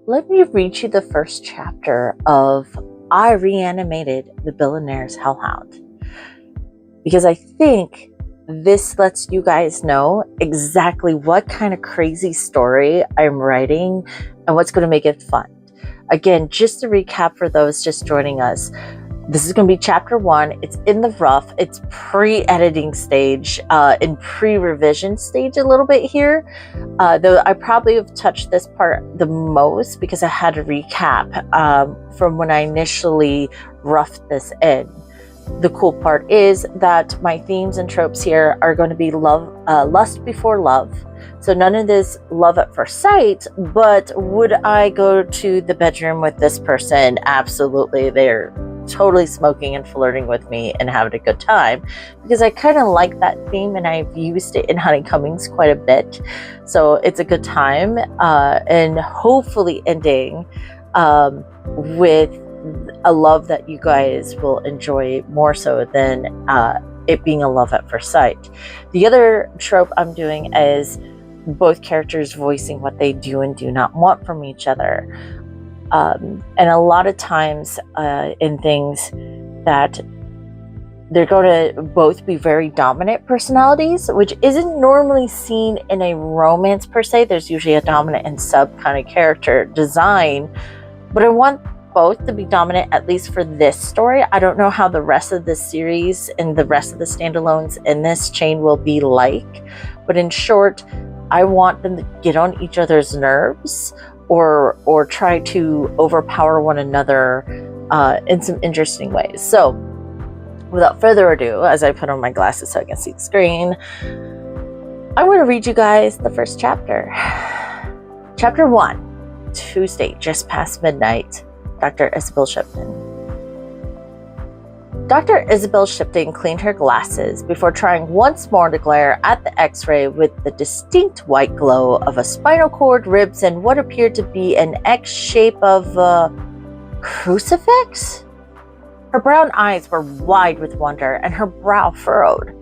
let me read you the first chapter of I Reanimated the Billionaire's Hellhound, because I think this lets you guys know exactly what kind of crazy story I'm writing and what's going to make it fun. Again, just to recap for those just joining us, this is going to be chapter 1. It's in the rough. It's pre-editing stage, in pre-revision stage a little bit here. Though I probably have touched this part the most because I had to recap from when I initially roughed this in. The cool part is that my themes and tropes here are going to be lust before love. So none of this love at first sight, but would I go to the bedroom with this person? Absolutely. They're totally smoking and flirting with me and having a good time, because I kind of like that theme and I've used it in Honeycombings quite a bit. So it's a good time, and hopefully ending with a love that you guys will enjoy more so than it being a love at first sight. The other trope I'm doing is both characters voicing what they do and do not want from each other. And a lot of times in things that they're going to both be very dominant personalities, which isn't normally seen in a romance per se. There's usually a dominant and sub kind of character design, but I want both to be dominant, at least for this story. I don't know how the rest of the series and the rest of the standalones in this chain will be like, but in short, I want them to get on each other's nerves or try to overpower one another in some interesting ways. So without further ado, as I put on my glasses so I can see the screen, I want to read you guys the first chapter. Chapter 1, Tuesday, just past midnight. Dr. Isabel Shipton. Dr. Isabel Shipton cleaned her glasses before trying once more to glare at the x-ray with the distinct white glow of a spinal cord, ribs, and what appeared to be an X shape of a crucifix? Her brown eyes were wide with wonder and her brow furrowed.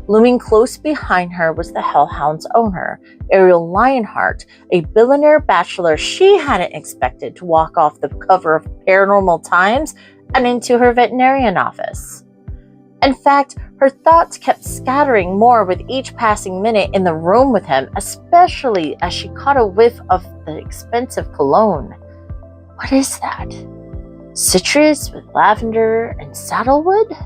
Looming close behind her was the Hellhound's owner, Ariel Lionheart, a billionaire bachelor she hadn't expected to walk off the cover of Paranormal Times and into her veterinarian office. In fact, her thoughts kept scattering more with each passing minute in the room with him, especially as she caught a whiff of the expensive cologne. What is that? Citrus with lavender and sandalwood?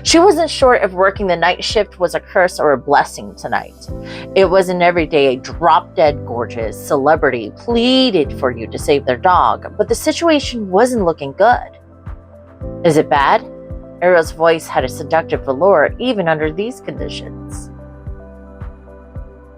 She wasn't sure if working the night shift was a curse or a blessing tonight. It was an everyday, drop-dead gorgeous celebrity pleaded for you to save their dog, but the situation wasn't looking good. Is it bad? Ariel's voice had a seductive velour even under these conditions.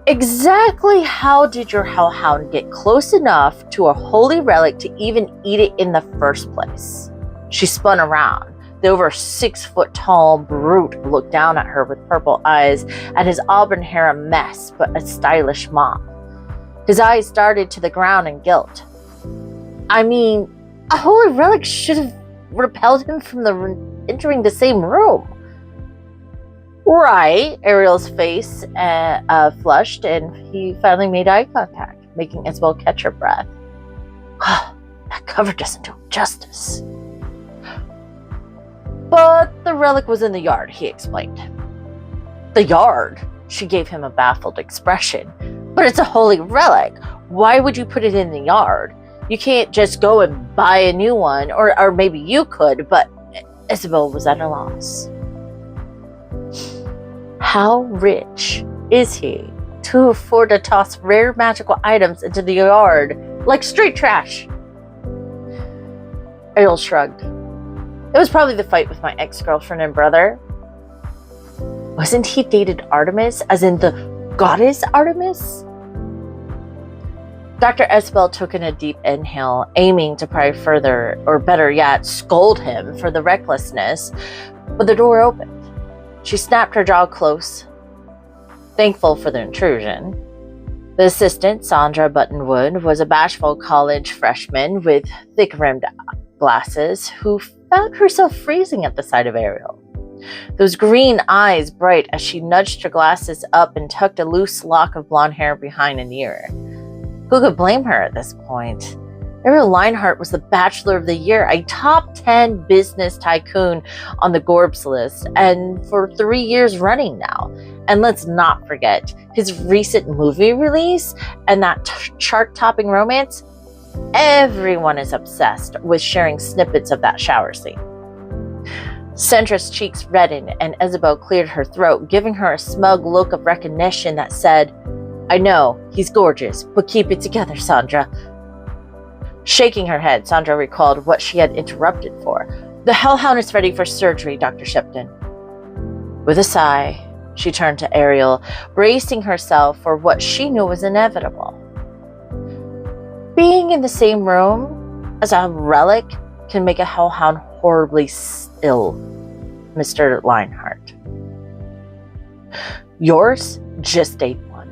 Exactly how did your hellhound get close enough to a holy relic to even eat it in the first place? She spun around. The over 6-foot-tall brute looked down at her with purple eyes, and his auburn hair a mess but a stylish mop. His eyes darted to the ground in guilt. I mean, a holy relic should have repelled him from entering the same room. Right, Ariel's face flushed, and he finally made eye contact, making Isabel catch her breath. That cover doesn't do justice. But the relic was in the yard, he explained. The yard? She gave him a baffled expression. But it's a holy relic. Why would you put it in the yard? You can't just go and buy a new one, or maybe you could, but Isabel was at a loss. How rich is he to afford to toss rare magical items into the yard like street trash? Ariel shrugged. It was probably the fight with my ex-girlfriend and brother. Wasn't he dated Artemis, as in the goddess Artemis? Dr. Isabel took in a deep inhale, aiming to pry further, or better yet, scold him for the recklessness, but the door opened. She snapped her jaw close, thankful for the intrusion. The assistant, Sandra Buttonwood, was a bashful college freshman with thick-rimmed glasses who found herself freezing at the sight of Ariel. Those green eyes bright as she nudged her glasses up and tucked a loose lock of blonde hair behind an ear. Who could blame her at this point? Ariel Lionheart was the Bachelor of the Year, a top 10 business tycoon on the Forbes list, and for 3 years running now. And let's not forget his recent movie release and that chart-topping romance. Everyone is obsessed with sharing snippets of that shower scene. Sandra's cheeks reddened and Isabel cleared her throat, giving her a smug look of recognition that said, "I know, he's gorgeous, but keep it together, Sandra." Shaking her head, Sandra recalled what she had interrupted for. "The Hellhound is ready for surgery, Dr. Shipton." With a sigh, she turned to Ariel, bracing herself for what she knew was inevitable. Being in the same room as a relic can make a Hellhound horribly ill, Mr. Lionheart. Yours just ate one.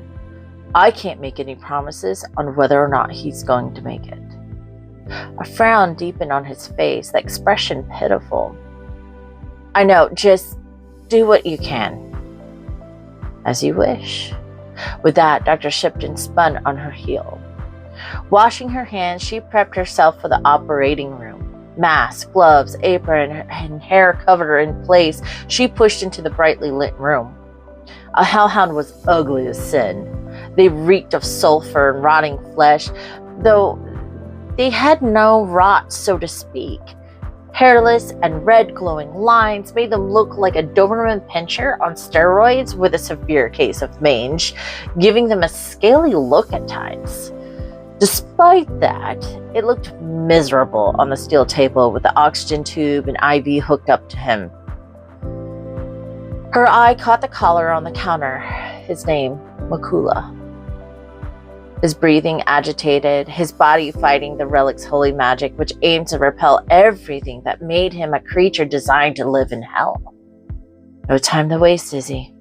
I can't make any promises on whether or not he's going to make it. A frown deepened on his face, the expression pitiful. "I know, just do what you can." "As you wish." With that, Dr. Shipton spun on her heel. Washing her hands, she prepped herself for the operating room. Mask, gloves, apron, and hair covered her in place. She pushed into the brightly lit room. A Hellhound was ugly as sin. They reeked of sulfur and rotting flesh, though they had no rot, so to speak. Hairless and red glowing lines made them look like a Doberman Pinscher on steroids with a severe case of mange, giving them a scaly look at times. Despite that, it looked miserable on the steel table with the oxygen tube and IV hooked up to him. Her eye caught the collar on the counter. His name, Makula. His breathing agitated, his body fighting the relic's holy magic, which aimed to repel everything that made him a creature designed to live in hell. No time to waste, Izzy.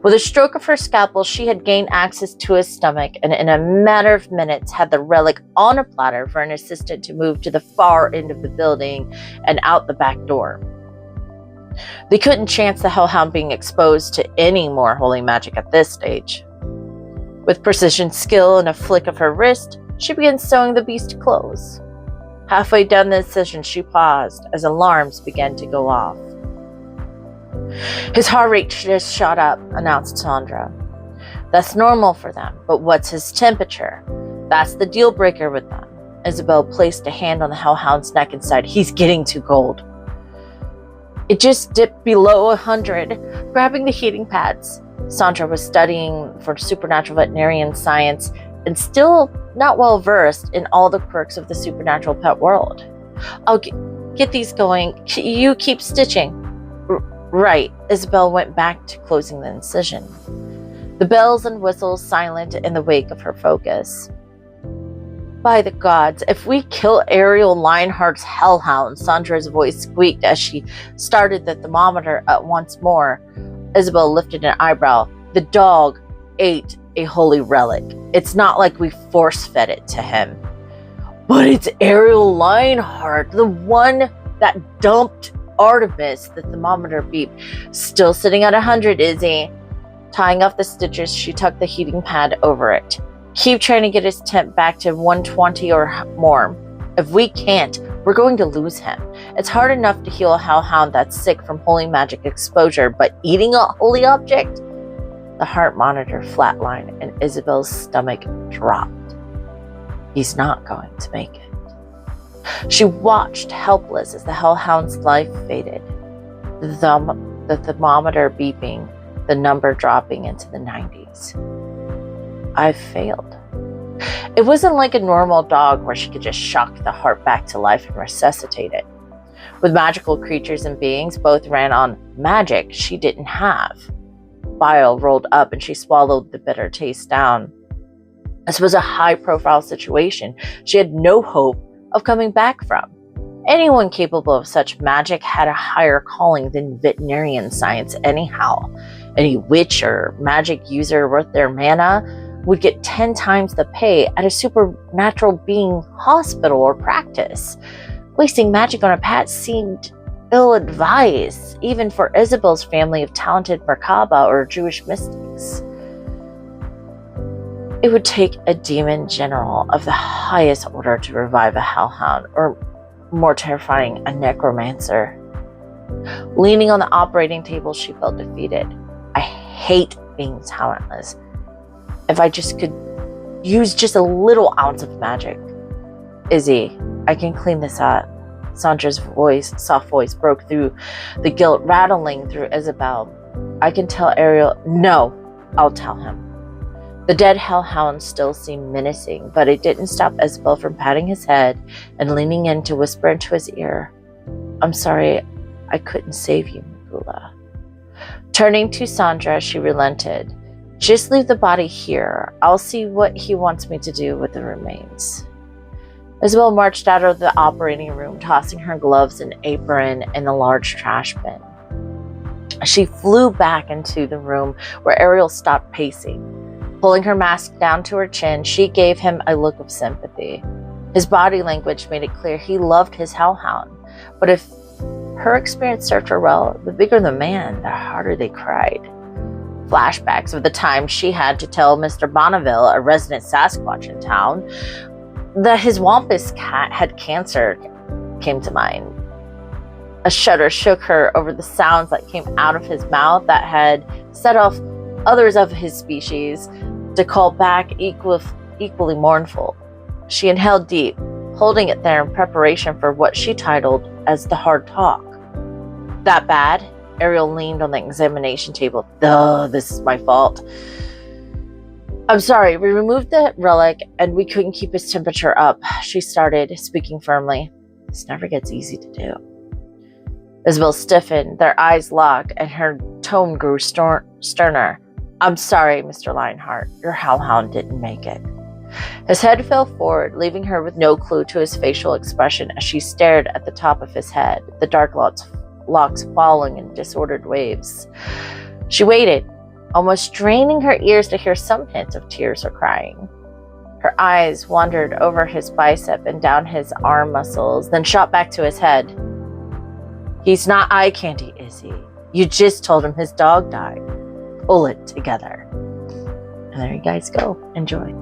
With a stroke of her scalpel, she had gained access to his stomach, and in a matter of minutes had the relic on a platter for an assistant to move to the far end of the building and out the back door. They couldn't chance the Hellhound being exposed to any more holy magic at this stage. With precision skill and a flick of her wrist, she began sewing the beast close. Halfway down the incision, she paused as alarms began to go off. "His heart rate just shot up," announced Sandra. "That's normal for them, but what's his temperature? That's the deal breaker with them." Isabel placed a hand on the Hellhound's neck and said, "He's getting too cold." It just dipped below 100, grabbing the heating pads. Sandra was studying for supernatural veterinarian science and still not well versed in all the quirks of the supernatural pet world. "I'll get these going. You keep stitching." Right. Isabel went back to closing the incision. The bells and whistles silent in the wake of her focus. "By the gods, if we kill Ariel Lionheart's Hellhound," Sandra's voice squeaked as she started the thermometer up once more. Isabel lifted an eyebrow. "The dog ate a holy relic. It's not like we force-fed it to him." "But it's Ariel Lionheart, the one that dumped Artemis," the thermometer beeped. "Still sitting at 100, Izzy." Tying off the stitches, she tucked the heating pad over it. "Keep trying to get his temp back to 120 or more. If we can't, we're going to lose him. It's hard enough to heal a Hellhound that's sick from holy magic exposure, but eating a holy object?" The heart monitor flatlined and Isabel's stomach dropped. He's not going to make it. She watched helpless as the Hellhound's life faded, the thermometer beeping, the number dropping into the 90s. "I've failed." It wasn't like a normal dog where she could just shock the heart back to life and resuscitate it. With magical creatures and beings, both ran on magic she didn't have. Bile rolled up and she swallowed the bitter taste down. This was a high-profile situation she had no hope of coming back from. Anyone capable of such magic had a higher calling than veterinarian science anyhow. Any witch or magic user worth their mana would get 10 times the pay at a supernatural being hospital or practice. Wasting magic on a pet seemed ill-advised, even for Isabel's family of talented Merkaba or Jewish mystics. It would take a demon general of the highest order to revive a hellhound, or more terrifying, a necromancer. Leaning on the operating table, she felt defeated. I hate being talentless. If I just could use just a little ounce of magic. Izzy, I can clean this up. Sandra's soft voice broke through the guilt rattling through Isabel. I can tell Ariel. No, I'll tell him. The dead hellhound still seemed menacing, but it didn't stop Isabel from patting his head and leaning in to whisper into his ear. I'm sorry, I couldn't save you, Mikula. Turning to Sandra, she relented. Just leave the body here. I'll see what he wants me to do with the remains. Isabel marched out of the operating room, tossing her gloves and apron in the large trash bin. She flew back into the room where Ariel stopped pacing. Pulling her mask down to her chin, she gave him a look of sympathy. His body language made it clear he loved his hellhound. But if her experience served her well, the bigger the man, the harder they cried. Flashbacks of the time she had to tell Mr. Bonneville, a resident Sasquatch in town, that his Wampus cat had cancer came to mind. A shudder shook her over the sounds that came out of his mouth that had set off others of his species to call back equally mournful. She inhaled deep, holding it there in preparation for what she titled as the hard talk. That bad? Ariel leaned on the examination table. Duh, this is my fault. I'm sorry, we removed the relic and we couldn't keep his temperature up. She started, speaking firmly. This never gets easy to do. Isabel stiffened, their eyes locked, and her tone grew sterner. I'm sorry, Mr. Lionheart. Your hellhound didn't make it. His head fell forward, leaving her with no clue to his facial expression as she stared at the top of his head, the dark locks falling in disordered waves. She waited, almost straining her ears to hear some hint of tears or crying. Her eyes wandered over his bicep and down his arm muscles, then shot back to his head. He's not eye candy, is he? You just told him his dog died. Pull it together. And there you guys go. Enjoy.